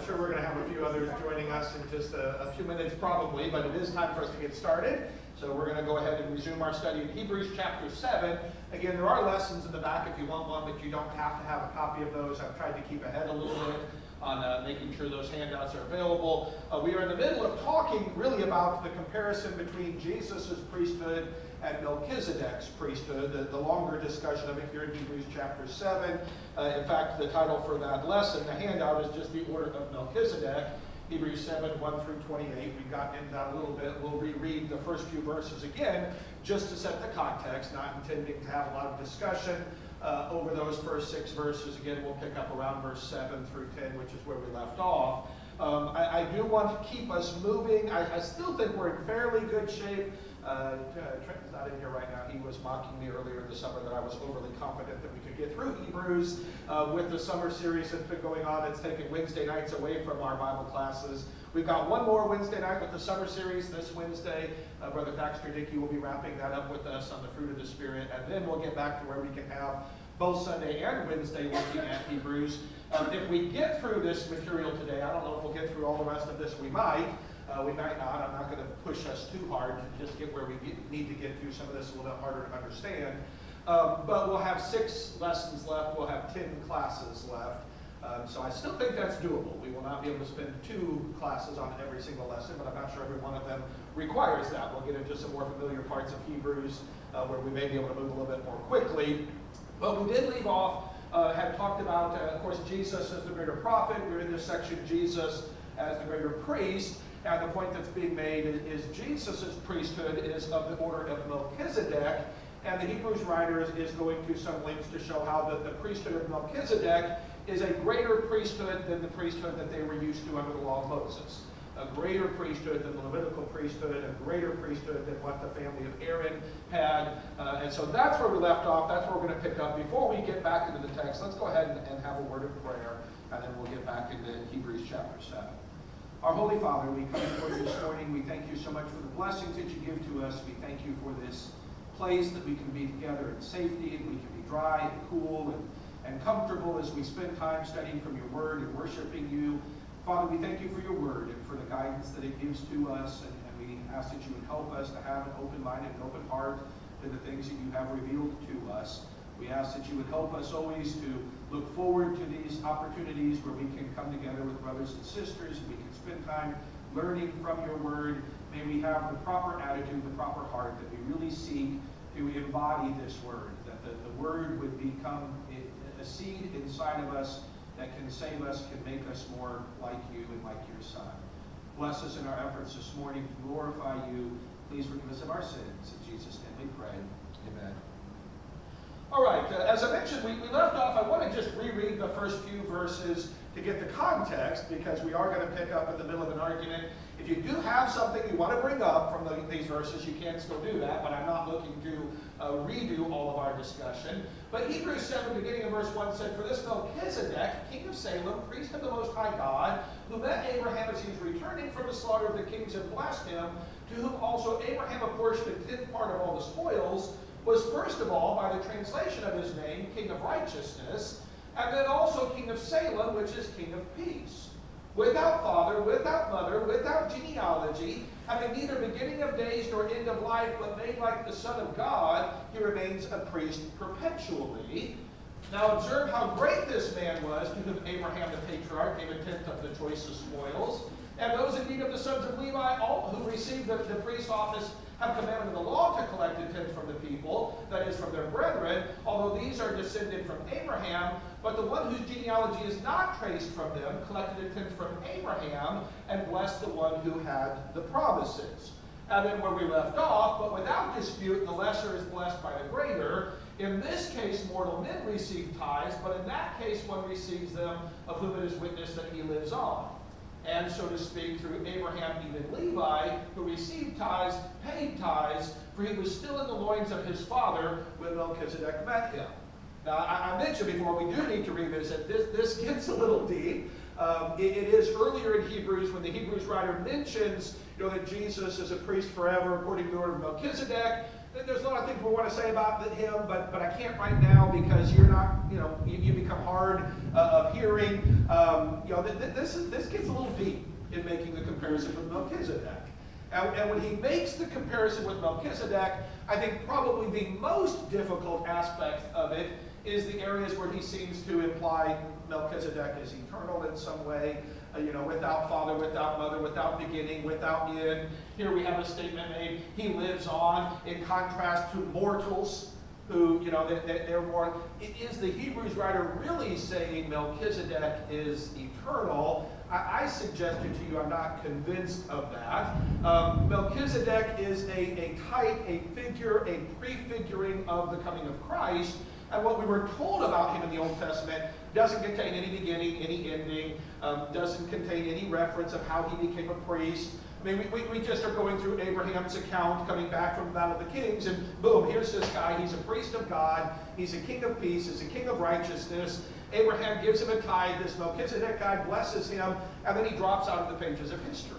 I'm sure we're going to have a few others joining us in just a few minutes probably, but it is time for us to get started. So we're going to go ahead and resume our study in Hebrews chapter 7. Again, there are lessons in the back if you want one, but you don't have to have a copy of those. I've tried to keep ahead a little bit on making sure those handouts are available. We are in the middle of talking really about the comparison between Jesus' priesthood and Melchizedek's priesthood, the longer discussion of it here in Hebrews chapter 7. In fact, the title for that lesson, the handout, is just the order of Melchizedek. Hebrews 7, 1 through 28. We've gotten into that a little bit. We'll reread the first few verses again, just to set the context, not intending to have a lot of discussion over those first 6 verses. Again, we'll pick up around verse 7 through 10, which is where we left off. I do want to keep us moving. I still think we're in fairly good shape. Trenton's not in here right now. He was mocking me earlier in the summer that I was overly confident that we could get through Hebrews with the summer series that's been going on. It's taken Wednesday nights away from our Bible classes. We've got one more Wednesday night with the summer series this Wednesday. Brother Thaxter Dickey will be wrapping that up with us on the fruit of the Spirit, and then we'll get back to where we can have both Sunday and Wednesday looking at Hebrews. If we get through this material today, I don't know if we'll get through all the rest of this. We might. We might not. I'm not going to push us too hard to just get where we need to get through. Some of this is a little bit harder to understand. But we'll have 6 lessons left. We'll have 10 classes left. So I still think that's doable. We will not be able to spend 2 classes on every single lesson, but I'm not sure every one of them requires that. We'll get into some more familiar parts of Hebrews where we may be able to move a little bit more quickly. But we did leave off, had talked about, of course, Jesus as the greater prophet. We're in this section, Jesus as the greater priest. And the point that's being made is Jesus' priesthood is of the order of Melchizedek. And the Hebrews writer is going to some lengths to show how the priesthood of Melchizedek is a greater priesthood than the priesthood that they were used to under the law of Moses. A greater priesthood than the Levitical priesthood, a greater priesthood than what the family of Aaron had. And so that's where we left off. That's where we're going to pick up. Before we get back into the text, let's go ahead and have a word of prayer, and then we'll get back into Hebrews chapter 7. Our Holy Father, we come before you this morning. We thank you so much for the blessings that you give to us. We thank you for this place that we can be together in safety, and we can be dry and cool and comfortable as we spend time studying from your word and worshiping you. Father, we thank you for your word and for the guidance that it gives to us, and we ask that you would help us to have an open mind and an open heart to the things that you have revealed to us. We ask that you would help us always to look forward to these opportunities where we can come together with brothers and sisters, and we can spend time learning from your word. May we have the proper attitude, the proper heart, that we really seek to embody this word, that the word would become a seed inside of us that can save us, can make us more like you and like your Son. Bless us in our efforts this morning to glorify you. Please forgive us of our sins. In Jesus' name we pray. Amen. All right, as I mentioned, we left off. I want to just reread the first few verses to get the context, because we are going to pick up in the middle of an argument. If you do have something you want to bring up from these verses, you can still do that, but I'm not looking to redo all of our discussion. But Hebrews 7, beginning in verse 1, said, "For this Melchizedek, king of Salem, priest of the Most High God, who met Abraham as he was returning from the slaughter of the kings and blessed him, to whom also Abraham apportioned a 10th part of all the spoils, was first of all, by the translation of his name, King of Righteousness, and then also King of Salem, which is King of Peace. Without father, without mother, without genealogy, having neither beginning of days nor end of life, but made like the Son of God, he remains a priest perpetually. Now observe how great this man was, to whom Abraham the patriarch gave a 10th of the choicest spoils. And those indeed of the sons of Levi, all who received the priest's office, have commanded of the law to collect a 10th from the people, that is, from their brethren, although these are descended from Abraham. But the one whose genealogy is not traced from them collected a 10th from Abraham, and blessed the one who had the promises." And then where we left off, "But without dispute, the lesser is blessed by the greater. In this case, mortal men receive tithes, but in that case one receives them, of whom it is witnessed that he lives on. And so to speak, through Abraham, even Levi, who received tithes, paid tithes, for he was still in the loins of his father when Melchizedek met him." Now, I mentioned before, we do need to revisit this. This gets a little deep. It is earlier in Hebrews when the Hebrews writer mentions, that Jesus is a priest forever according to the order of Melchizedek. There's a lot of things we want to say about him, but I can't right now, because you're not, you become hard of hearing, this gets a little deep in making the comparison with Melchizedek. And when he makes the comparison with Melchizedek, I think probably the most difficult aspect of it is the areas where he seems to imply Melchizedek is eternal in some way, without father, without mother, without beginning, without end. Here we have a statement made, he lives on, in contrast to mortals who, they're more. Is the Hebrews writer really saying Melchizedek is eternal? I suggested to you, I'm not convinced of that. Melchizedek is a type, a figure, a prefiguring of the coming of Christ. And what we were told about him in the Old Testament doesn't contain any beginning, any ending, doesn't contain any reference of how he became a priest. I mean, we just are going through Abraham's account, coming back from the Battle of the Kings, and boom, here's this guy. He's a priest of God. He's a king of peace. He's a king of righteousness. Abraham gives him a tithe. This Melchizedek guy blesses him, and then he drops out of the pages of history.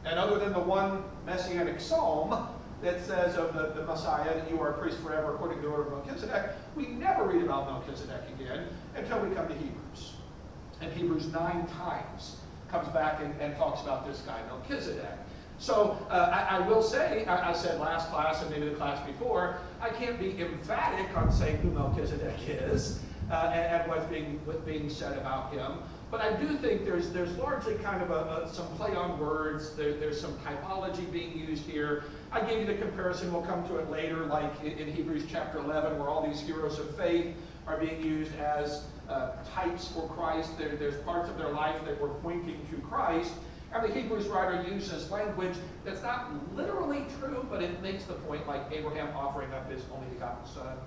And other than the one messianic psalm that says of the Messiah that you are a priest forever according to the order of Melchizedek, we never read about Melchizedek again until we come to Hebrews. And Hebrews 9 times comes back and talks about this guy, Melchizedek. So I will say, I said last class and maybe the class before, I can't be emphatic on saying who Melchizedek is and what's being said about him. But I do think there's largely kind of some play on words. There's some typology being used here. I gave you the comparison. We'll come to it later, like in Hebrews chapter 11, where all these heroes of faith are being used as types for Christ. There's parts of their life that were pointing to Christ. And the Hebrews writer uses language that's not literally true, but it makes the point, like Abraham offering up his only begotten son.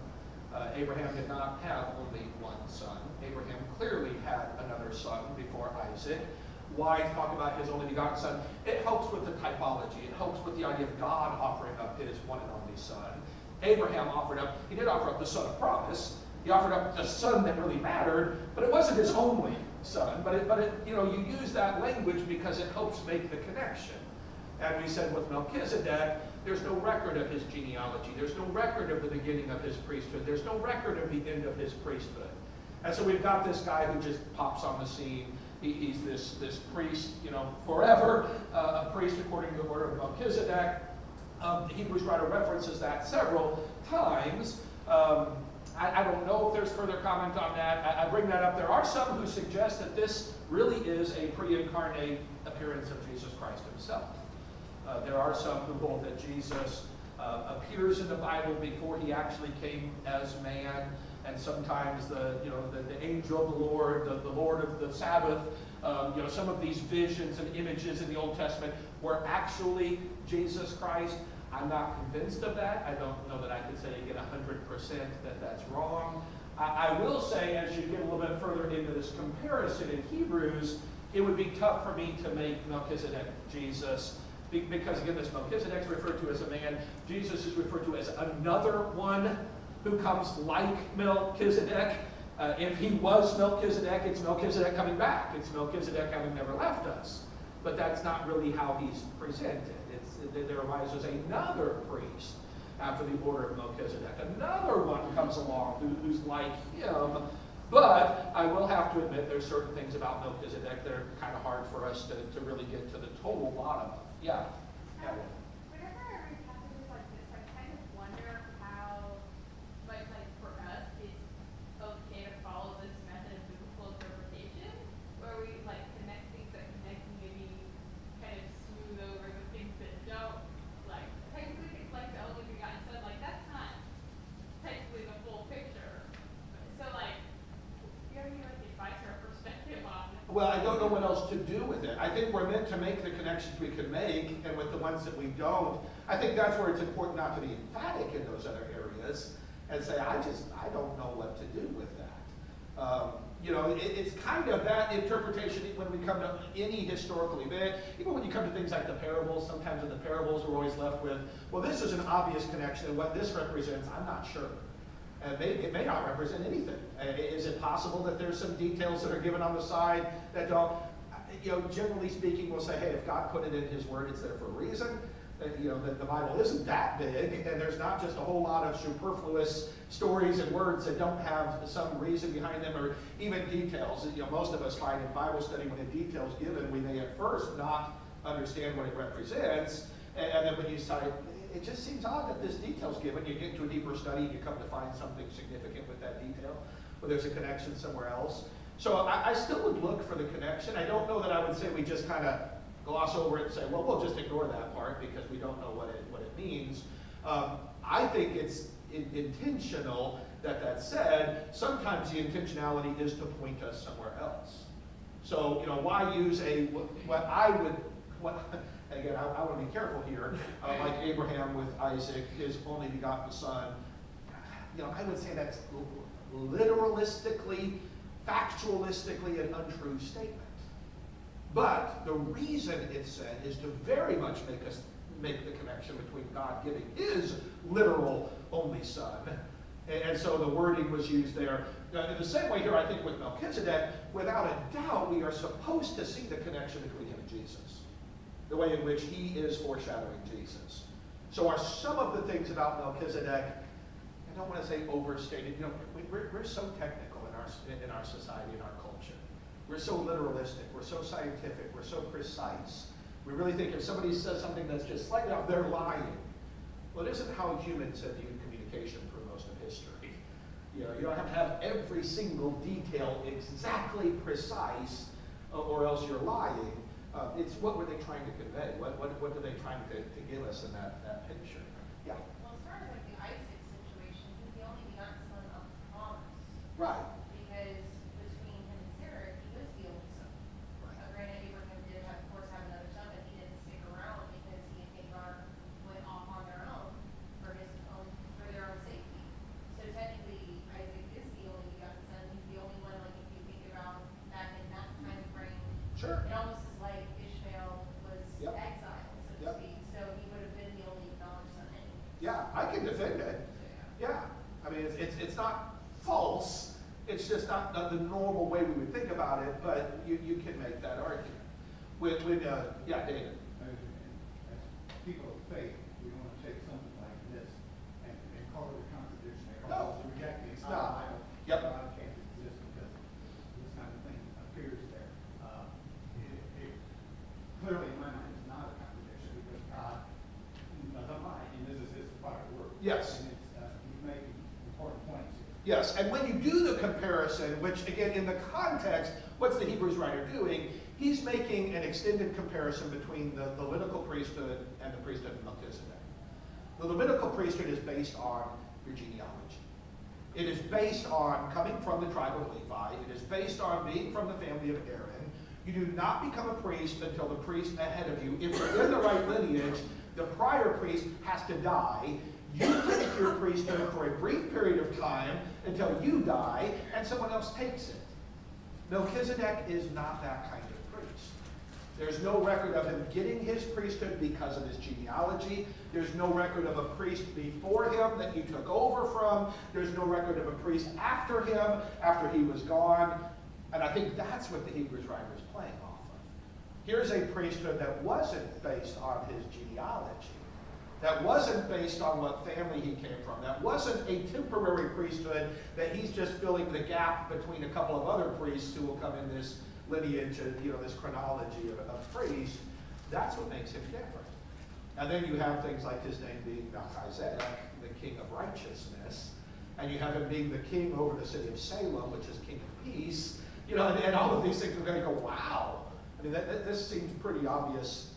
Abraham did not have only one son. Abraham clearly had another son before Isaac. Why talk about his only begotten son? It helps with the typology. It helps with the idea of God offering up his one and only son. Abraham he did offer up the son of promise. He offered up the son that really mattered, but it wasn't his only son. But you use that language because it helps make the connection. And we said with Melchizedek, there's no record of his genealogy. There's no record of the beginning of his priesthood. There's no record of the end of his priesthood. And so we've got this guy who just pops on the scene. He's this priest, forever, a priest according to the order of Melchizedek. The Hebrews writer references that several times. I don't know if there's further comment on that. I bring that up. There are some who suggest that this really is a pre-incarnate appearance of Jesus Christ himself. There are some who hold that Jesus appears in the Bible before he actually came as man, and sometimes the angel of the Lord, the Lord of the Sabbath, some of these visions and images in the Old Testament were actually Jesus Christ. I'm not convinced of that. I don't know that I could say again 100% that that's wrong. I will say, as you get a little bit further into this comparison in Hebrews, it would be tough for me to make Melchizedek Jesus. Because again, this Melchizedek is referred to as a man. Jesus is referred to as another one who comes like Melchizedek. If he was Melchizedek, it's Melchizedek coming back. It's Melchizedek having never left us. But that's not really how he's presented. There arises another priest after the order of Melchizedek. Another one comes along who's like him. But I will have to admit there's certain things about Melchizedek that are kind of hard for us to really get to the total bottom of. Yeah. Whenever I read passages like this, I kind of wonder how, like for us, it's okay to follow this method of biblical interpretation, where we connect things that connect and maybe kind of smooth over the things that don't. Like technically, it's like the only begotten son. Like that's not technically the full picture. So do you have any advice or perspective on this? Well, I don't know what else to do with it. I think we're meant to make the connections we can make, and with the ones that we don't, I think that's where it's important not to be emphatic in those other areas and say, I don't know what to do with that. It's kind of that interpretation when we come to any historical event, even when you come to things like the parables, sometimes in the parables we're always left with, well, this is an obvious connection, and what this represents, I'm not sure. And it may not represent anything. Is it possible that there's some details that are given on the side that don't? Generally speaking, we'll say, hey, if God put it in his word, it's there for a reason. the Bible isn't that big, and there's not just a whole lot of superfluous stories and words that don't have some reason behind them, or even details. Most of us find in Bible study when a detail's given, we may at first not understand what it represents, and then when you start, it just seems odd that this detail's given. You get into a deeper study, and you come to find something significant with that detail, or there's a connection somewhere else. So I still would look for the connection. I don't know that I would say we just kind of gloss over it and say, well, we'll just ignore that part because we don't know what it means. I think it's intentional that said. Sometimes the intentionality is to point us somewhere else. So, why use again, I want to be careful here, like Abraham with Isaac, his only begotten son. I would say that's literalistically, factualistically an untrue statement. But the reason it's said is to very much make the connection between God giving his literal only son. And so the wording was used there. In the same way here, I think with Melchizedek, without a doubt, we are supposed to see the connection between him and Jesus. The way in which he is foreshadowing Jesus. So are some of the things about Melchizedek, I don't want to say overstated. We're so technical in our society, in our culture. We're so literalistic, we're so scientific, we're so precise. We really think if somebody says something that's just slightly off, they're lying. Well, it isn't how humans have viewed communication for most of history. You don't have to have every single detail exactly precise, or else you're lying. It's what were they trying to convey? What are they trying to give us in that picture? Yeah. Well, as far as like the Isaac situation, he's the only begotten son of promise. Right. Because between him and Sarah, he was the only son. Right. Granted, Abraham did, of course, have another son, but he didn't stick around because he and Hagar went off on their own for their own safety. So technically, Isaac is the only begotten son. He's the only one. Like if you think about back in that time frame, Sure. it almost is like Ishmael was Yep. exiled, so to Yep. speak. So he would have been the only acknowledged son anyway. Yeah, I can defend it. Yeah, I mean, it's not false. It's just not the normal way we would think about it, but you can make that argument. Yeah, David. As people of faith, we want to take something like this and call it a contradiction. They No, call it rejecting. it's It's not. not Bible. Yep. God can't exist because this kind of thing appears there. It clearly, in my mind, is not a contradiction because God doesn't lie, and this is his final word. Yes. And he's making important points here. Yes, and when you do the comparison, which again, in the context, what's the Hebrews writer doing? He's making an extended comparison between the Levitical priesthood and the priesthood of Melchizedek. The Levitical priesthood is based on your genealogy. It is based on coming from the tribe of Levi. It is based on being from the family of Aaron. You do not become a priest until the priest ahead of you. If you're in the right lineage, the prior priest has to die. You take your priesthood for a brief period of time until you die, and someone else takes it. Melchizedek is not that kind of priest. There's no record of him getting his priesthood because of his genealogy. There's no record of a priest before him that he took over from. There's no record of a priest after him, after he was gone. And I think that's what the Hebrews writer is playing off of. Here's a priesthood that wasn't based on his genealogy. That wasn't based on what family he came from. That wasn't a temporary priesthood that he's just filling the gap between a couple of other priests who will come in this lineage and this chronology of priests. That's what makes him different. And then you have things like his name being Melchizedek, the king of righteousness, and you have him being the king over the city of Salem, which is king of peace. And all of these things are going to go, wow. I mean, this seems pretty obvious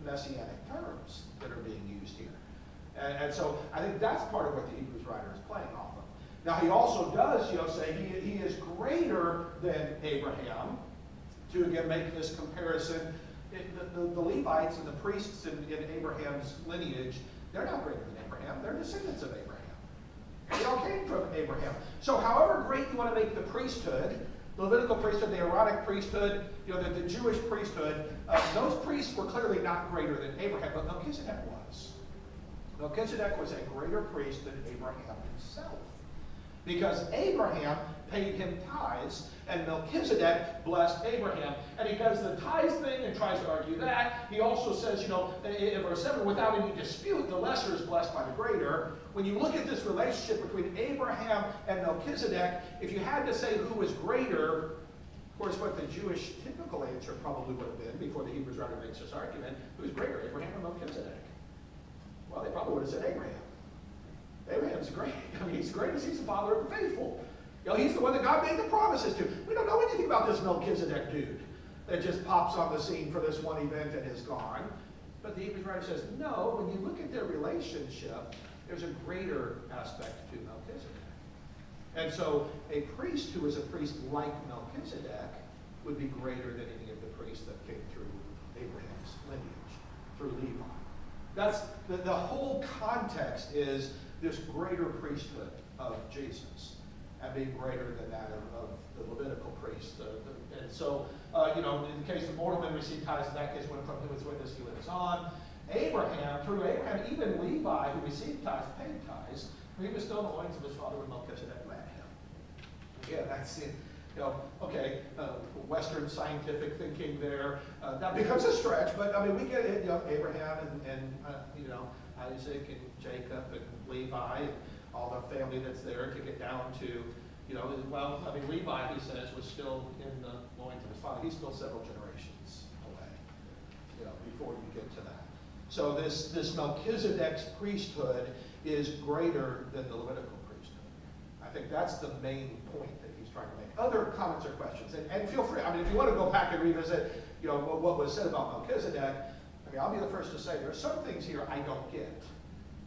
messianic terms that are being used here. And so I think that's part of what the Hebrews writer is playing off of. Now he also does, say he is greater than Abraham. To again make this comparison, the Levites and the priests in Abraham's lineage, they're not greater than Abraham. They're descendants of Abraham. They all came from Abraham. So however great you want to make the priesthood, the Levitical priesthood, the Aaronic priesthood, the Jewish priesthood, those priests were clearly not greater than Abraham, but Melchizedek was. Melchizedek was a greater priest than Abraham himself. because Abraham paid him tithes, and Melchizedek blessed Abraham. And he does the tithes thing and tries to argue that. He also says, in verse 7, without any dispute, the lesser is blessed by the greater. When you look at this relationship between Abraham and Melchizedek, if you had to say who was greater, of course, what the Jewish typical answer probably would have been, before the Hebrews writer makes this argument, who's greater, Abraham or Melchizedek? Well, they probably would have said Abraham. Abraham's great. I mean, he's great as he's the father of the faithful. He's the one that God made the promises to. We don't know anything about this Melchizedek dude that just pops on the scene for this one event and is gone. But the Hebrews writer says, no, when you look at their relationship, there's a greater aspect to Melchizedek. And so a priest who is a priest like Melchizedek would be greater than any of the priests that came through Abraham's lineage, through Levi. That's the whole context is this greater priesthood of Jesus, and being greater than that of the Levitical priests. And so, in the case of mortal men received tithes, in that case, when from whom his witness he lives on. Through Abraham, even Levi, who received tithes, paid tithes, for he was still in the loins of his father when Melchizedek met him. Again, that's it. Western scientific thinking there. That becomes a stretch, but I mean, we get it. Abraham and Isaac and Jacob and Levi and all the family that's there to get down to, Levi, he says, was still in the loins of his father. He's still several generations away, before you get to that. So this Melchizedek's priesthood is greater than the Levitical priesthood. I think that's the main point that he's trying to make. Other comments or questions, and feel free. I mean, if you want to go back and revisit, what was said about Melchizedek, I'll be the first to say there are some things here I don't get.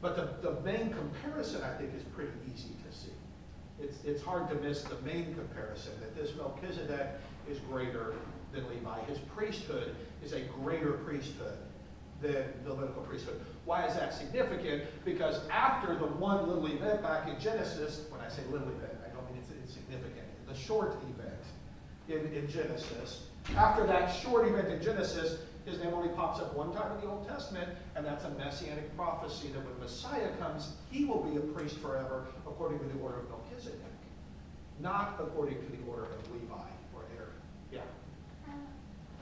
But the main comparison, I think, is pretty easy to see. It's hard to miss the main comparison, that this Melchizedek is greater than Levi. His priesthood is a greater priesthood than the Levitical priesthood. Why is that significant? Because after the one little event back in Genesis, when I say little event, I don't mean it's insignificant, the short event in Genesis, after that short event in Genesis, his name only pops up one time in the Old Testament, and that's a messianic prophecy that when Messiah comes, he will be a priest forever according to the order of Melchizedek, not according to the order of Levi or Aaron. Yeah?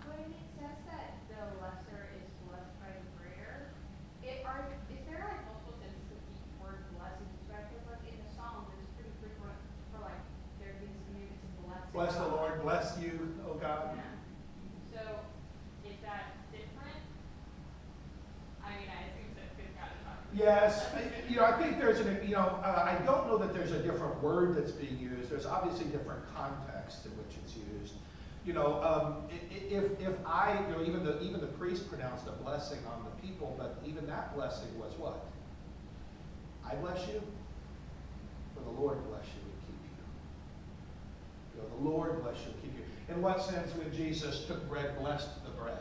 When it says that the lesser is blessed by the greater, is there multiple senses of each word blessing? Because in the Psalms, it's pretty frequent for there being communities of blessing. Bless the Lord, bless you, O God. Yeah. So, is that different? I assume so, because God is talking. Yes, I think there's I don't know that there's a different word that's being used. There's obviously different contexts in which it's used. If I, even the priest pronounced a blessing on the people, but even that blessing was what? I bless you, or the Lord bless you and keep you. The Lord bless you and keep you. In what sense, when Jesus took bread, blessed the bread?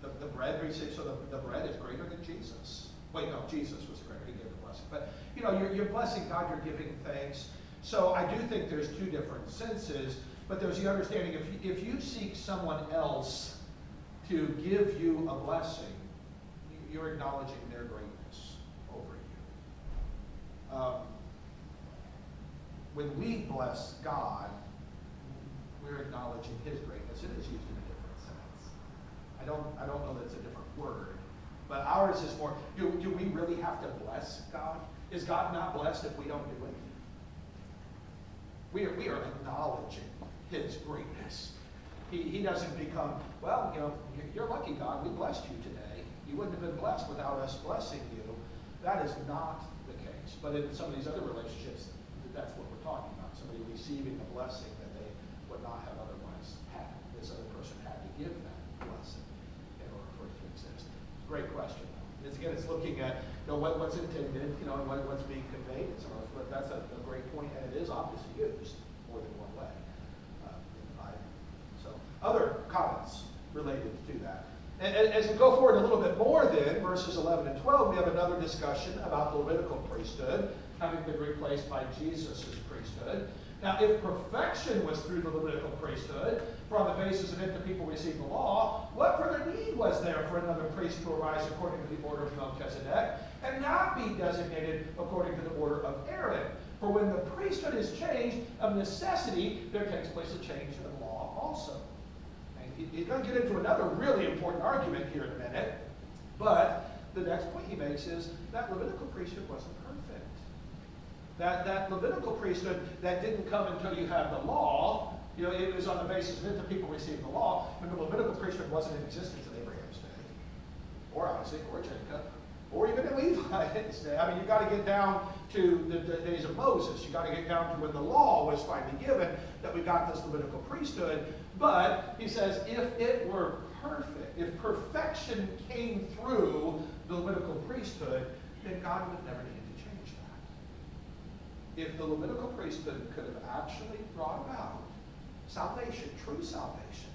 The bread received, so the bread is greater than Jesus. Wait, no, Jesus was greater. He gave the blessing. But, you're blessing God, you're giving thanks. So I do think there's two different senses, but there's the understanding if you seek someone else to give you a blessing, you're acknowledging their greatness over you. When we bless God, we're acknowledging his greatness. It is used in a different sense. I don't know that it's a different word, but ours is more, do we really have to bless God? Is God not blessed if we don't do it? We are acknowledging his greatness. He doesn't become, you're lucky, God, we blessed you today. You wouldn't have been blessed without us blessing you. That is not the case. But in some of these other relationships, that's what we're talking about. Somebody receiving a blessing that they would not have otherwise had. This other person had to give that blessing in order for it to exist. Great question. It's looking at what's intended, and what's being conveyed in some of those. But that's a great point, and it is obviously used more than one way in the Bible. So, other comments related to that. And as we go forward a little bit more, then verses 11 and 12, we have another discussion about the Levitical priesthood having been replaced by Jesus' priesthood. Now, if perfection was through the Levitical priesthood, for on the basis of it the people received the law, what further need was there for another priest to arise according to the order of Melchizedek, and not be designated according to the order of Aaron? For when the priesthood is changed, of necessity, there takes place a change in the law also. And he's going to get into another really important argument here in a minute. But the next point he makes is that Levitical priesthood wasn't perfect. That Levitical priesthood that didn't come until you had the law, it was on the basis that the people received the law, and the Levitical priesthood wasn't in existence in Abraham's day, or Isaac, or Jacob, or even in Levi's day. I mean, you've got to get down to the days of Moses. You've got to get down to when the law was finally given, that we got this Levitical priesthood. But he says, if it were perfect, if perfection came through the Levitical priesthood, then God would never need to change that. If the Levitical priesthood could have actually brought about salvation, true salvation,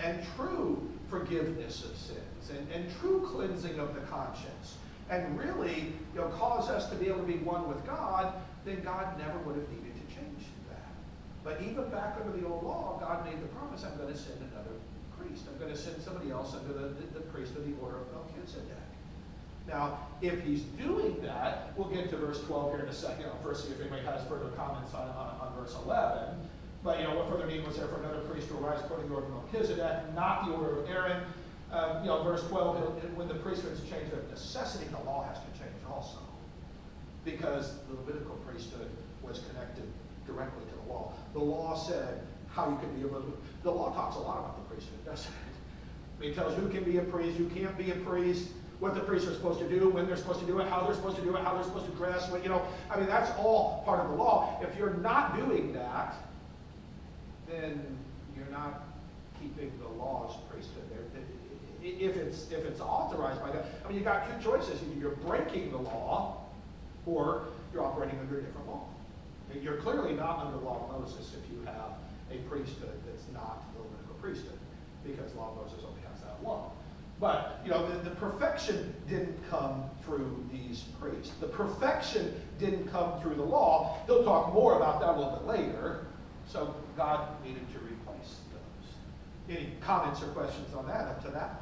and true forgiveness of sins, and true cleansing of the conscience, and really cause us to be able to be one with God, then God never would have needed to change that. But even back under the old law, God made the promise, I'm going to send another priest. I'm going to send somebody else under the priest of the order of Melchizedek. Now, if he's doing that, we'll get to verse 12 here in a second. I'll first see if anybody has further comments on verse 11. But, what further need was there for another priest to arise according to the order of Melchizedek, not the order of Aaron? Verse 12, when the priesthood is changed of necessity, the law has to change also. Because the Levitical priesthood was connected directly to the law. The law said how you can be a Levitical. The law talks a lot about the priesthood, doesn't it? It tells who can be a priest, who can't be a priest, what the priests are supposed to do, when they're supposed to do it, how they're supposed to do it, how they're supposed to dress. That's all part of the law. If you're not doing that, then you're not keeping the law's priesthood there. If it's authorized by God, you got two choices. Either you're breaking the law, or you're operating under a different law. You're clearly not under the law of Moses if you have a priesthood that's not the Levitical priesthood, because the law of Moses only has that law. But, the perfection didn't come through these priests. The perfection didn't come through the law. He'll talk more about that a little bit later. So God needed to replace those. Any comments or questions on that up to that point?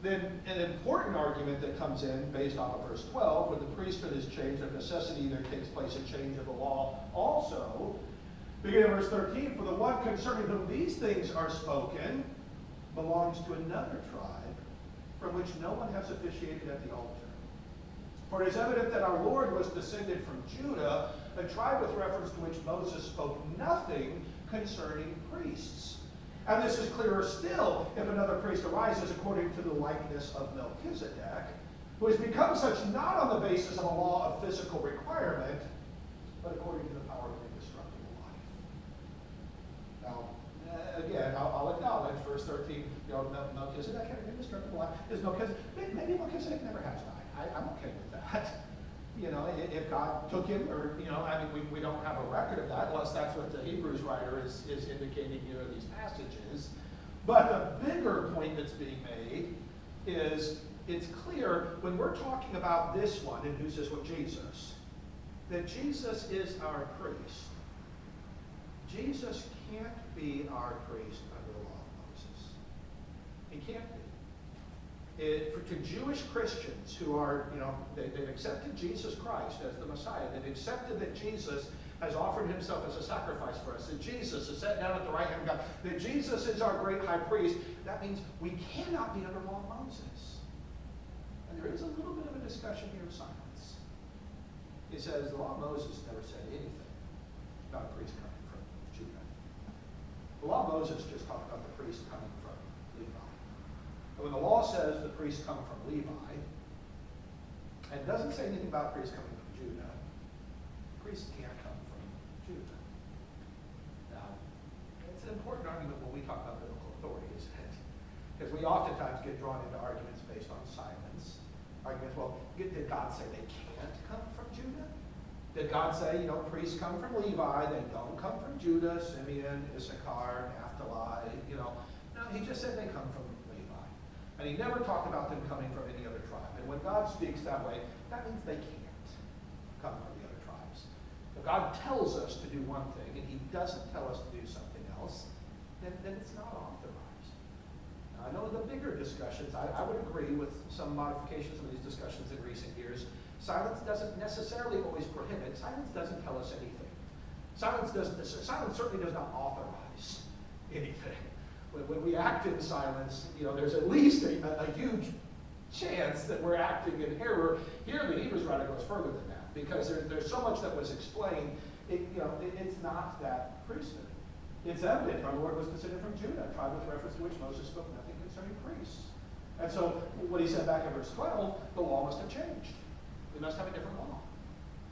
Then an important argument that comes in based on verse 12, when the priesthood is changed, of necessity there takes place a change of the law also. Beginning in verse 13, for the one concerning whom these things are spoken belongs to another tribe, from which no one has officiated at the altar. For it is evident that our Lord was descended from Judah, a tribe with reference to which Moses spoke nothing concerning priests. And this is clearer still if another priest arises according to the likeness of Melchizedek, who has become such not on the basis of a law of physical requirement, but according to the power of indestructible life. Now, again, I'll acknowledge verse 13, Melchizedek had an indestructible life. Maybe Melchizedek never has died. I'm okay with that. If God took him, or, we don't have a record of that, unless that's what the Hebrews writer is indicating here in these passages. But the bigger point that's being made is, it's clear when we're talking about this one, and who's this one? Jesus, that Jesus is our priest. Jesus can't be our priest under the law of Moses. He can't be. To Jewish Christians who are, they've accepted Jesus Christ as the Messiah. They've accepted that Jesus has offered himself as a sacrifice for us. That Jesus is set down at the right hand of God. That Jesus is our great high priest. That means we cannot be under the law of Moses. And there is a little bit of a discussion here of silence. He says the law of Moses never said anything about a priest coming from Judah. The law of Moses just talked about the priest coming from Levi. And when the law says the priests come from Levi, and it doesn't say anything about priests coming from Judah, priests can't come from Judah. Now, it's an important argument when we talk about biblical authority, isn't it? Because we oftentimes get drawn into arguments based on silence. Arguments, well, did God say they can't come from Judah? Did God say, priests come from Levi, they don't come from Judah, Simeon, Issachar, Naphtali, No, he just said they come from Levi. And he never talked about them coming from any other tribe. And when God speaks that way, that means they can't come from the other tribes. If God tells us to do one thing and he doesn't tell us to do something else, then it's not authorized. Now, I know in the bigger discussions, I would agree with some modifications of these discussions in recent years. Silence doesn't necessarily always prohibit. Silence doesn't tell us anything. Silence certainly does not authorize anything. When we act in silence, there's at least a huge chance that we're acting in error. Here, the Hebrews writer goes further than that, because there's so much that was explained. It's not that priesthood. It's evident our Lord was descended from Judah, a tribe with reference to which Moses spoke nothing concerning priests. And so, what he said back in verse 12, the law must have changed. We must have a different law,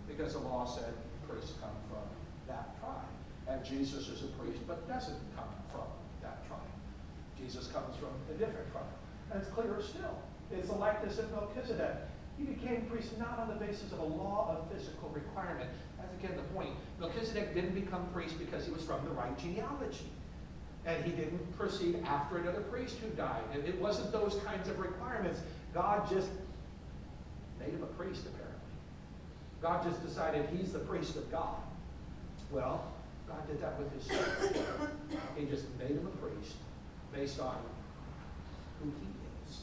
because the law said priests come from that tribe. And Jesus is a priest, but doesn't come from that tribe. Jesus comes from a different tribe. And it's clearer still. It's the likeness of Melchizedek. He became priest not on the basis of a law of physical requirement. That's again the point. Melchizedek didn't become priest because he was from the right genealogy. And he didn't proceed after another priest who died. And it wasn't those kinds of requirements. God just made him a priest, apparently. God just decided he's the priest of God. Well, God did that with his son. He just made him a priest based on who he is.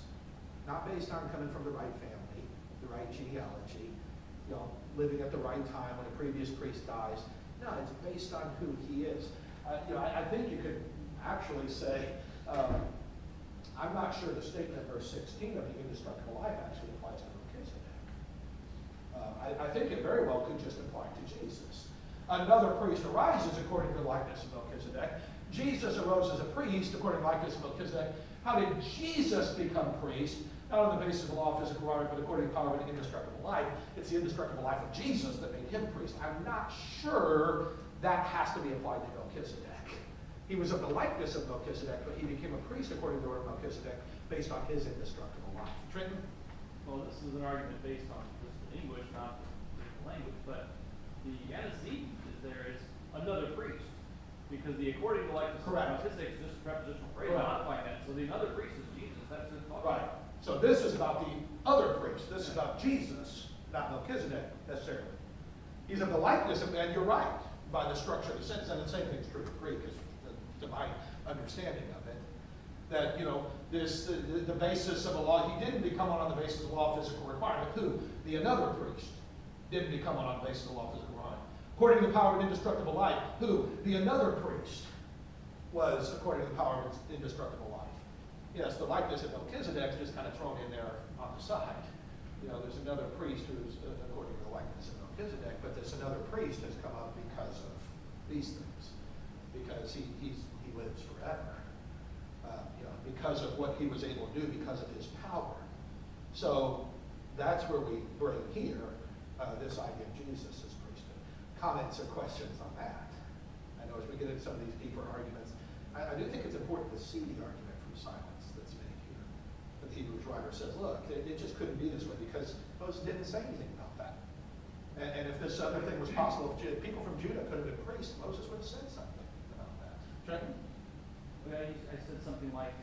Not based on coming from the right family, the right genealogy, living at the right time when a previous priest dies. No, it's based on who he is. I think you could actually say, I'm not sure the statement in verse 16 of the indestructible life actually applies to Melchizedek. I think it very well could just apply to Jesus. Another priest arises according to the likeness of Melchizedek. Jesus arose as a priest according to the likeness of Melchizedek. How did Jesus become priest? Not on the basis of the law of physical right, but according to the power of an indestructible life. It's the indestructible life of Jesus that made him priest. I'm not sure that has to be applied to Melchizedek. He was of the likeness of Melchizedek, but he became a priest according to the order of Melchizedek based on his indestructible life. Trenton? Well, this is an argument based on just the English, not the language, but the antecedent is another priest. Because the according to likeness of Melchizedek is just a prepositional phrase, modifying that. So the another priest is Jesus. That's it. Right. So this is about the other priest. This is about Jesus, not Melchizedek necessarily. He's of the likeness of, and you're right, by the structure of the sentence, and the same thing's true of Greek, to my understanding of it. That, the basis of a law, he didn't become one on the basis of the law of physical requirement. Who? The another priest didn't become one on the basis of the law of physical requirement. According to the power of an indestructible life. Who? The another priest was according to the power of an indestructible life. Yes, the likeness of Melchizedek is just kind of thrown in there on the side. There's another priest who's according to the likeness of Melchizedek, but this another priest has come up because of these things. Because he lives forever. Because of what he was able to do, because of his power. So that's where we bring here this idea of Jesus as priesthood. Comments or questions on that? I know as we get into some of these deeper arguments, I do think it's important to see the argument from silence that's made here. The Hebrews writer says, look, it just couldn't be this way because Moses didn't say anything about that. And if this other thing was possible, if people from Judah could have been priests, Moses would have said something about that. Trenton? Well, I said something like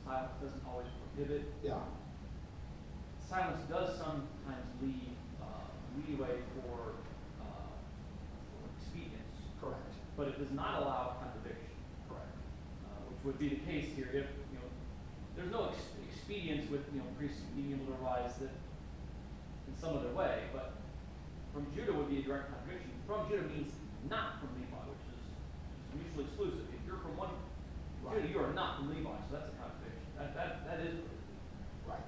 silence doesn't always prohibit. Yeah. Silence does sometimes leave leeway for expedience. Correct. But it does not allow contradiction. Correct. Which would be the case here if there's no expedience with priests being able to rise that in some other way. But from Judah would be a direct contradiction. From Judah means not from Levi, which is mutually exclusive. If you're from one Judah, you are not from Levi, so that's a contradiction. That is right.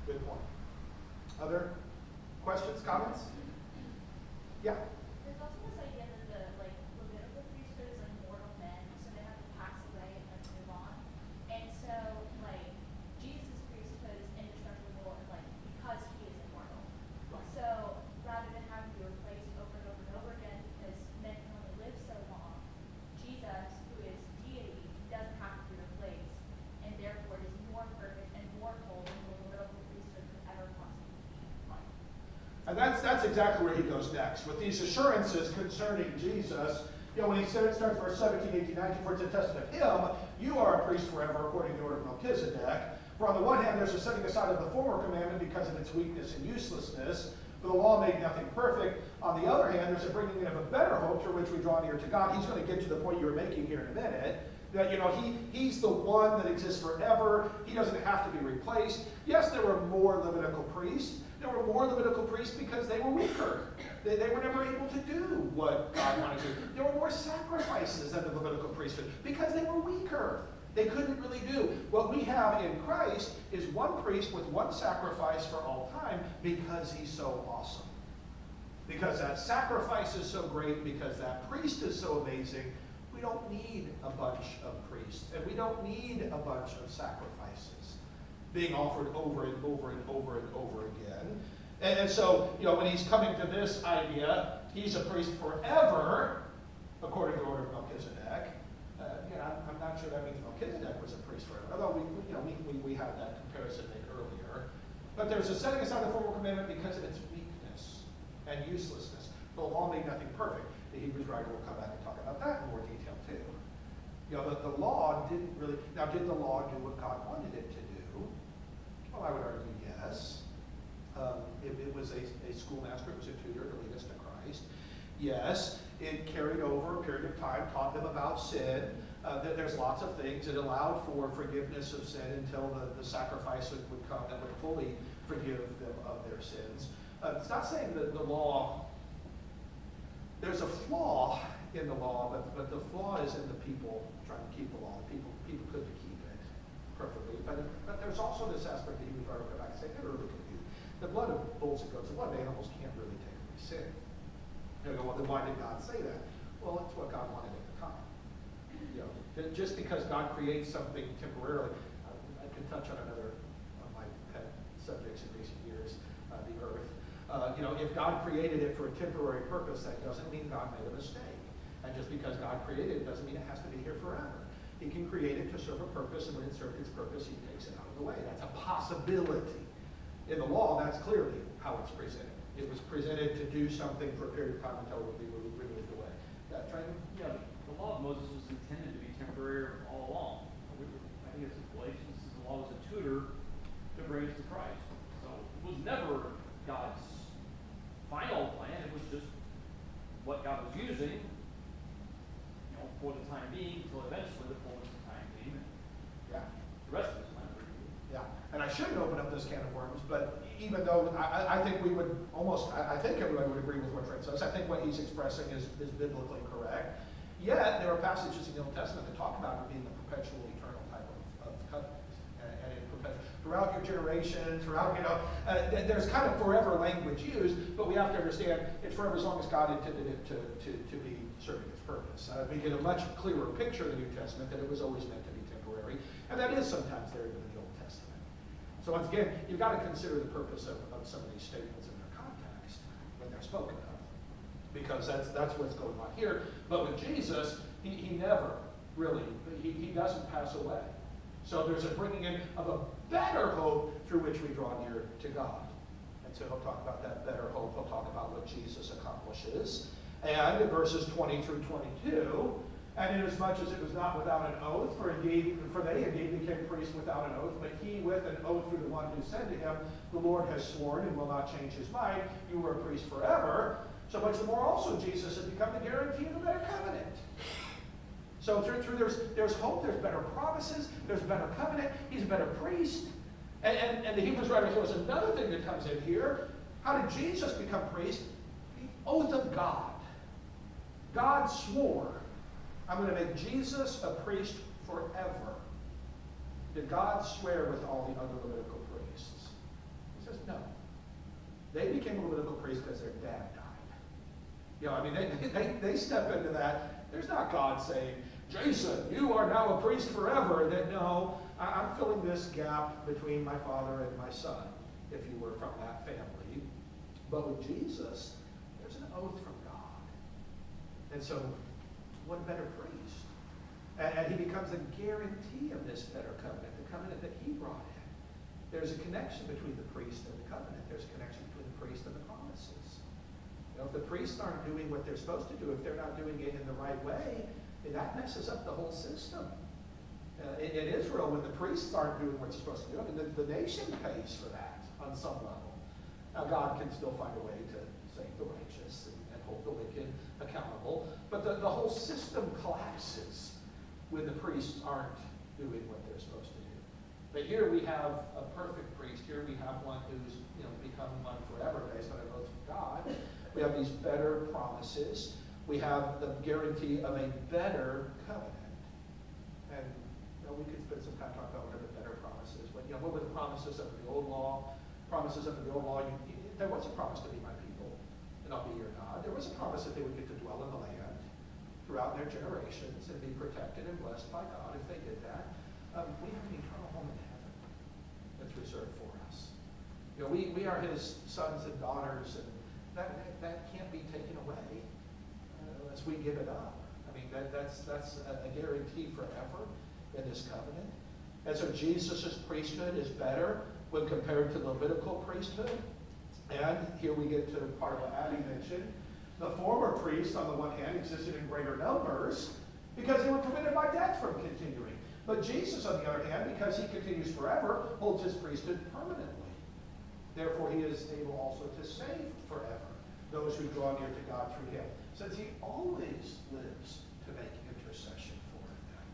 Good point. Other questions, comments? Yeah. There's also this idea that the Levitical priesthood is mortal men, so they have to pass away and move on. And so Jesus' priesthood is indestructible and because he is immortal. Right. So rather than having to replace over and over and over again because men can only live so long, Jesus, who is deity, doesn't have to be replaced, and therefore is more perfect and more whole than the Levitical priesthood could ever possibly be. And that's exactly where he goes next. With these assurances concerning Jesus, when he starts verse 17, 18, 19, for it's attested of him, you are a priest forever according to the order of Melchizedek. For on the one hand, there's a setting aside of the former commandment because of its weakness and uselessness. For the law made nothing perfect. On the other hand, there's a bringing in of a better hope through which we draw near to God. He's going to get to the point you were making here in a minute. That, he's the one that exists forever. He doesn't have to be replaced. Yes, there were more Levitical priests. There were more Levitical priests because they were weaker. They were never able to do what God wanted to do. There were more sacrifices than the Levitical priesthood because they were weaker. They couldn't really do. What we have in Christ is one priest with one sacrifice for all time because he's so awesome. Because that sacrifice is so great, because that priest is so amazing, we don't need a bunch of priests, and we don't need a bunch of sacrifices being offered over and over and over and over again. And so, when he's coming to this idea, he's a priest forever, according to the order of Melchizedek. I'm not sure that means Melchizedek was a priest forever, although we had that comparison made earlier. But there's a setting aside the formal commandment because of its weakness and uselessness. The law made nothing perfect. The Hebrews writer will come back and talk about that in more detail too. The law didn't really. Now, did the law do what God wanted it to do? Well, I would argue yes. It was a schoolmaster, it was a tutor to lead us to Christ. Yes, it carried over a period of time, taught them about sin. There's lots of things. It allowed for forgiveness of sin until the sacrifice would come that would fully forgive them of their sins. It's not saying that the law, there's a flaw in the law, but the flaw is in the people trying to keep the law. People couldn't keep it perfectly. But there's also this aspect that he was right back and say, never really could do. The blood of bulls and goats, the blood of animals can't really take away sin. You go, well, then why did God say that? Well, it's what God wanted at the time. Just because God creates something temporarily, I could touch on another of my pet subjects in recent years, the earth. If God created it for a temporary purpose, that doesn't mean God made a mistake. And just because God created it doesn't mean it has to be here forever. He can create it to serve a purpose, and when it serves its purpose, he takes it out of the way. That's a possibility. In the law, that's clearly how it's presented. It was presented to do something for a period of time until it would be removed away. Yeah, the law of Moses was intended to be temporary all along. I think it's in Galatians, the law was a tutor to bring us to Christ. So it was never God's final plan. It was just what God was using, for the time being, until eventually the fullness of time came. Yeah. The rest of his plan would be. Yeah, and I shouldn't open up this can of worms, but even though I think we would almost, I think everybody would agree with what Fred says. I think what he's expressing is biblically correct. Yet, there are passages in the Old Testament that talk about it being a perpetual, eternal type of covenant. And in perpetual, throughout your generation, there's kind of forever language used, but we have to understand it's forever as long as God intended it to be serving its purpose. We get a much clearer picture of the New Testament that it was always meant to be temporary, and that is sometimes there even in the Old Testament. So once again, you've got to consider the purpose of some of these statements in their context when they're spoken of, because that's what's going on here. But with Jesus, he never really, he doesn't pass away. So there's a bringing in of a better hope through which we draw near to God. And so he'll talk about that better hope. He'll talk about what Jesus accomplishes. And in verses 20 through 22, and inasmuch as it was not without an oath, for they indeed became priests without an oath, but he with an oath through the one who said to him, the Lord has sworn and will not change his mind, you were a priest forever, so much the more also Jesus has become the guarantee of a better covenant. So through there's hope, there's better promises, there's a better covenant, he's a better priest. And the Hebrews writer throws another thing that comes in here. How did Jesus become priest? The oath of God. God swore, I'm going to make Jesus a priest forever. Did God swear with all the other Levitical priests? He says no. They became a Levitical priest because their dad died. They step into that. There's not God saying, Jason, you are now a priest forever. That no, I'm filling this gap between my father and my son, if you were from that family. But with Jesus, there's an oath from God. And so, what better priest? And he becomes a guarantee of this better covenant, the covenant that he brought in. There's a connection between the priest and the covenant. There's a connection between the priest and the promises. If the priests aren't doing what they're supposed to do, if they're not doing it in the right way, that messes up the whole system. In Israel, when the priests aren't doing what they're supposed to do, the nation pays for that on some level. Now, God can still find a way to save the righteous and hold the wicked accountable, but the whole system collapses when the priests aren't doing what they're supposed to do. But here we have a perfect priest. Here we have one who's become one forever based on an oath from God. We have these better promises. We have the guarantee of a better covenant. And we could spend some time talking about what are the better promises. But what were the promises of the old law? Promises of the old law. There was a promise to be my people, and I'll be your God. There was a promise that they would get to dwell in the land throughout their generations and be protected and blessed by God if they did that. We have an eternal home in heaven that's reserved for us. We are his sons and daughters, and that can't be taken away unless we give it up. I mean, that's a guarantee forever in this covenant. And so Jesus' priesthood is better when compared to the Levitical priesthood. And here we get to part of what Abby mentioned. The former priests, on the one hand, existed in greater numbers because they were prevented by death from continuing. But Jesus, on the other hand, because he continues forever, holds his priesthood permanently. Therefore, he is able also to save forever those who draw near to God through him, since he always lives to make intercession for them.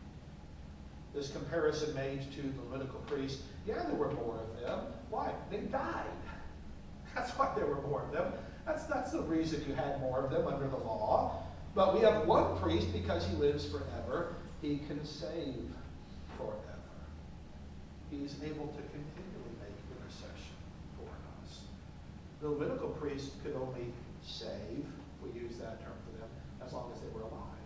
This comparison made to the Levitical priests, there were more of them. Why? They died. That's why there were more of them. That's the reason you had more of them under the law. But we have one priest, because he lives forever, he can save forever. He's able to continually make intercession for us. The Levitical priest could only save, if we use that term for them, as long as they were alive.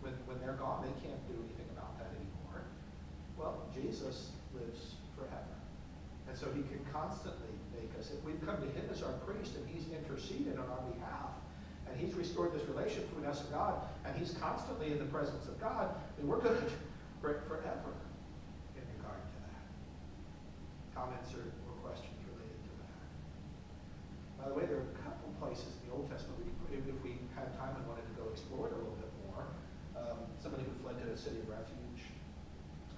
When they're gone, they can't do anything about that anymore. Well, Jesus lives forever. And so he can constantly make us, if we've come to him as our priest and he's interceded on our behalf, and he's restored this relationship between us and God, and he's constantly in the presence of God, then we're good forever in regard to that. Comments or questions related to that? By the way, there are a couple places in the Old Testament if we had time and wanted to go explore it a little bit more. Somebody who fled to a city of refuge.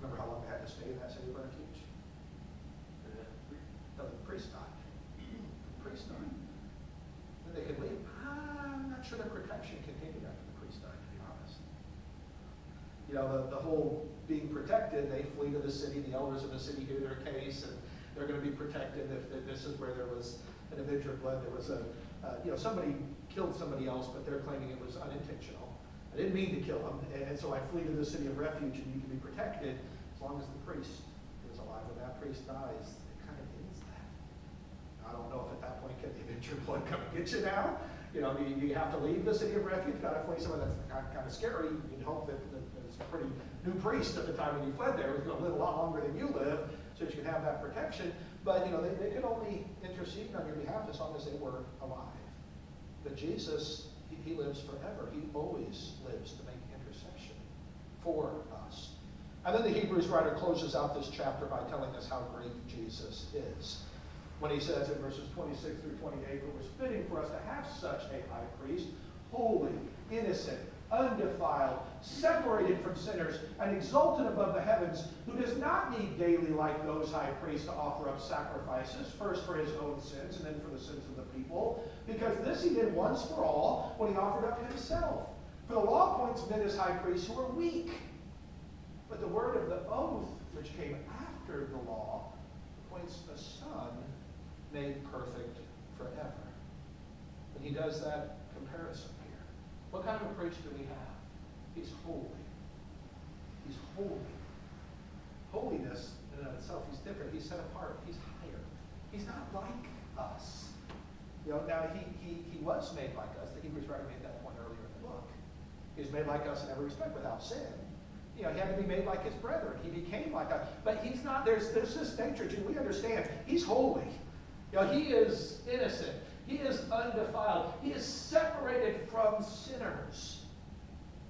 Remember how long they had to stay in that city of refuge? The priest died. The priest died. Then they could leave. I'm not sure their protection continued after the priest died, to be honest. The whole being protected, they flee to the city, the elders of the city hear their case, and they're going to be protected. If this is where there was an avenger of blood, there was somebody killed somebody else, but they're claiming it was unintentional. I didn't mean to kill him, and so I flee to the city of refuge, and you can be protected as long as the priest is alive. When that priest dies, it kind of ends that. I don't know if at that point can the avenger of blood come and get you now. Do you have to leave the city of refuge? Got to flee somewhere that's kind of scary. You'd hope that there's a pretty new priest at the time when you fled there was going to live a lot longer than you live, so that you can have that protection. But they could only intercede on your behalf as long as they were alive. But Jesus, he lives forever. He always lives to make intercession for us. And then the Hebrews writer closes out this chapter by telling us how great Jesus is. When he says in verses 26 through 28, it was fitting for us to have such a high priest, holy, innocent, undefiled, separated from sinners, and exalted above the heavens, who does not need daily, like those high priests, to offer up sacrifices, first for his own sins and then for the sins of the people, because this he did once for all when he offered up himself. For the law appoints men as high priests who are weak, but the word of the oath, which came after the law, appoints a son made perfect forever. And he does that comparison here. What kind of a priest do we have? He's holy. He's holy. Holiness in and of itself, he's different. He's set apart. He's higher. He's not like us. Now he was made like us. The Hebrews writer made that point earlier in the book. He was made like us in every respect without sin. He had to be made like his brethren. He became like us. But he's not, there's this nature to him. We understand. He's holy. He is innocent. He is undefiled. He is separated from sinners.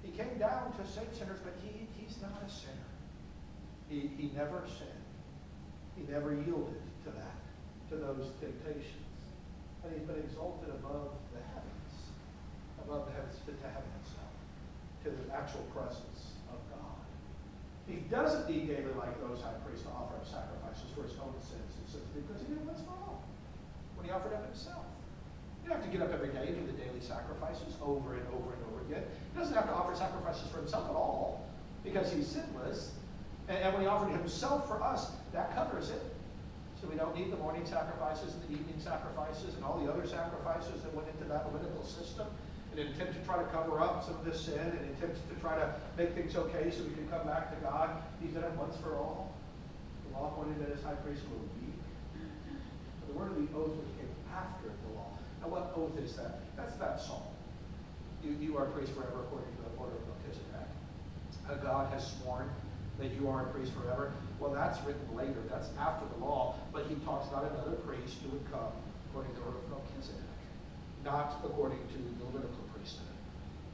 He came down to save sinners, but he's not a sinner. He never sinned. He never yielded to that, to those temptations. And he's been exalted above the heavens to heaven itself, to the actual presence of God. He doesn't need daily, like those high priests, to offer up sacrifices for his own sins and sins, because he did once for all. When he offered up himself. He didn't have to get up every day and do the daily sacrifices over and over and over again. He doesn't have to offer sacrifices for himself at all because he's sinless. And when he offered himself for us, that covers it. So we don't need the morning sacrifices and the evening sacrifices and all the other sacrifices that went into that Levitical system in an attempt to try to cover up some of this sin and an attempt to try to make things okay so we can come back to God. He's done it once for all. The law pointed that his high priest will be. The word of the oath which came after the law. Now what oath is that? That's that psalm. You are a priest forever according to the order of Melchizedek. God has sworn that you are a priest forever. Well, that's written later. That's after the law. But he talks about another priest who would come according to the order of Melchizedek, not according to the Levitical priesthood.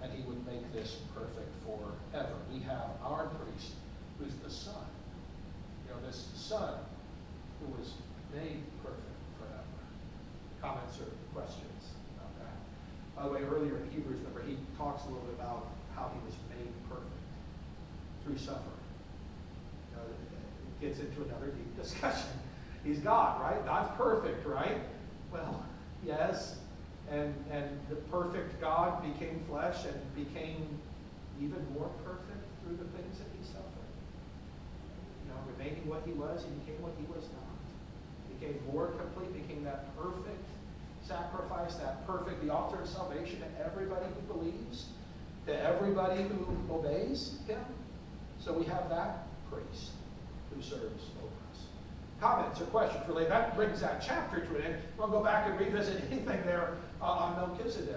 And he would make this perfect forever. We have our priest, who's the Son. You know, this Son who was made perfect forever. Comments or questions about that? By the way, earlier in Hebrews, remember, he talks a little bit about how he was made perfect through suffering. It gets into another deep discussion. He's God, right? God's perfect, right? Well, yes. And the perfect God became flesh and became even more perfect through the things that he suffered. You know, remaining what he was, he became what he was not. Became more complete, became that perfect sacrifice, that perfect, the author of salvation to everybody who believes, to everybody who obeys him. So we have that priest who serves over us. Comments or questions related? That brings that chapter to an end. We'll go back and revisit anything there on Melchizedek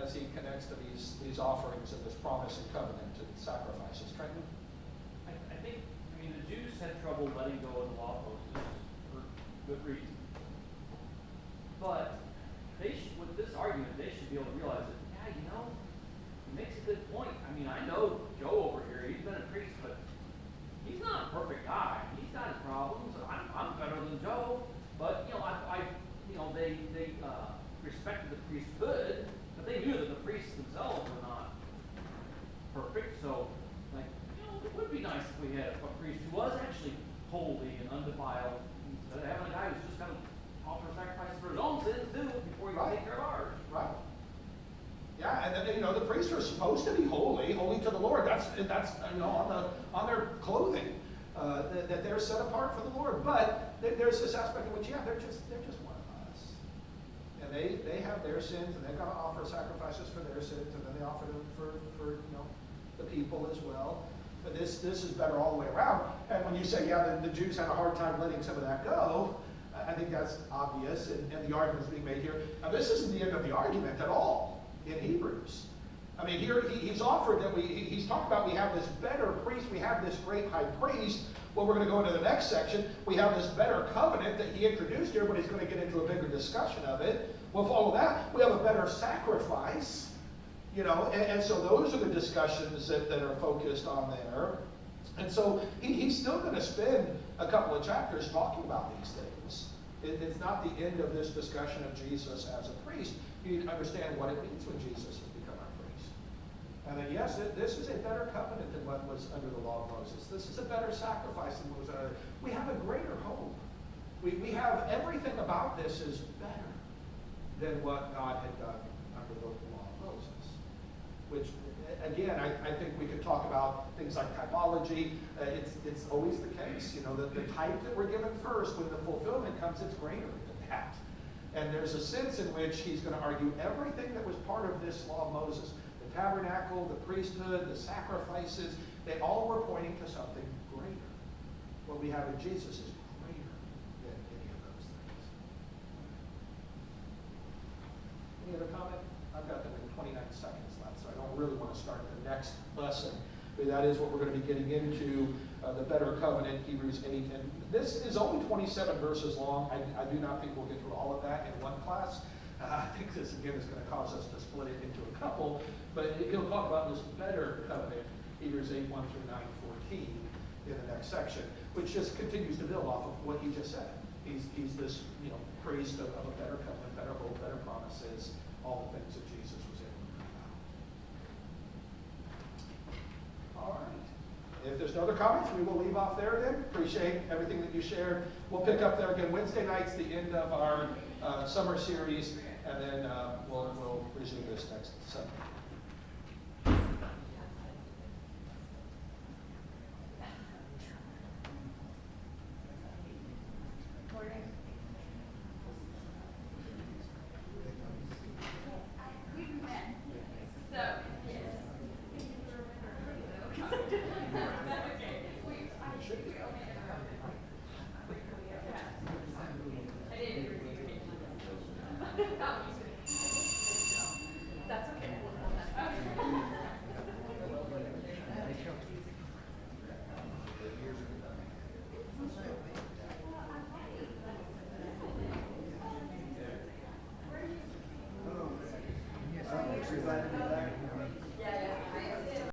as he connects to these offerings and this promise and covenant and sacrifices. Trenton? I think, the Jews had trouble letting go of the law of Moses for good reason. But with this argument, they should be able to realize that, he makes a good point. I know Joe over here, he's been a priest, but he's not a perfect guy. He's got his problems. I'm better than Joe. But, they respected the priesthood, but they knew that the priests themselves were not perfect. So, it would be nice if we had a priest who was actually holy and undefiled, instead of having a guy who's just going to offer sacrifices for his own sins too before he can take care of ours. Right. Yeah, and then the priests are supposed to be holy to the Lord. That's on their clothing that they're set apart for the Lord. But there's this aspect in which they're just one of us, and they have their sins, and they've got to offer sacrifices for their sins, and then they offer them for the people as well. But this is better all the way around. And when you say the Jews had a hard time letting some of that go, I think that's obvious, and the argument is being made here. Now this isn't the end of the argument at all. In Hebrews. Here he's offered that he's talked about we have this better priest, we have this great high priest. Well, we're going to go into the next section. We have this better covenant that he introduced here, but he's going to get into a bigger discussion of it. We'll follow that. We have a better sacrifice, and so those are the discussions that are focused on there. And so he's still going to spend a couple of chapters talking about these things. It's not the end of this discussion of Jesus as a priest. You need to understand what it means when Jesus has become our priest. And then, yes, this is a better covenant than what was under the law of Moses. This is a better sacrifice than what was under. We have a greater hope. We have everything about this is better than what God had done under the law of Moses. Which, again, I think we could talk about things like typology. It's always the case. The type that we're given first, when the fulfillment comes, it's greater than that. And there's a sense in which he's going to argue everything that was part of this law of Moses, the tabernacle, the priesthood, the sacrifices, they all were pointing to something greater. What we have in Jesus is greater than any of those things. Any other comment? I've got 29 seconds left, so I don't really want to start the next lesson. But that is what we're going to be getting into, the better covenant, Hebrews 8. And this is only 27 verses long. I do not think we'll get through all of that in one class. I think this, again, is going to cause us to split it into a couple. But he'll talk about this better covenant, Hebrews 8, 1 through 9, 14, in the next section, which just continues to build off of what he just said. He's this, priest of a better covenant, better hope, better promises, all the things that Jesus was able to bring about. All right. If there's no other comments, we will leave off there then. Appreciate everything that you shared. We'll pick up there again Wednesday nights, the end of our summer series, and then we'll resume this next Sunday. Yes, I'm glad to be back.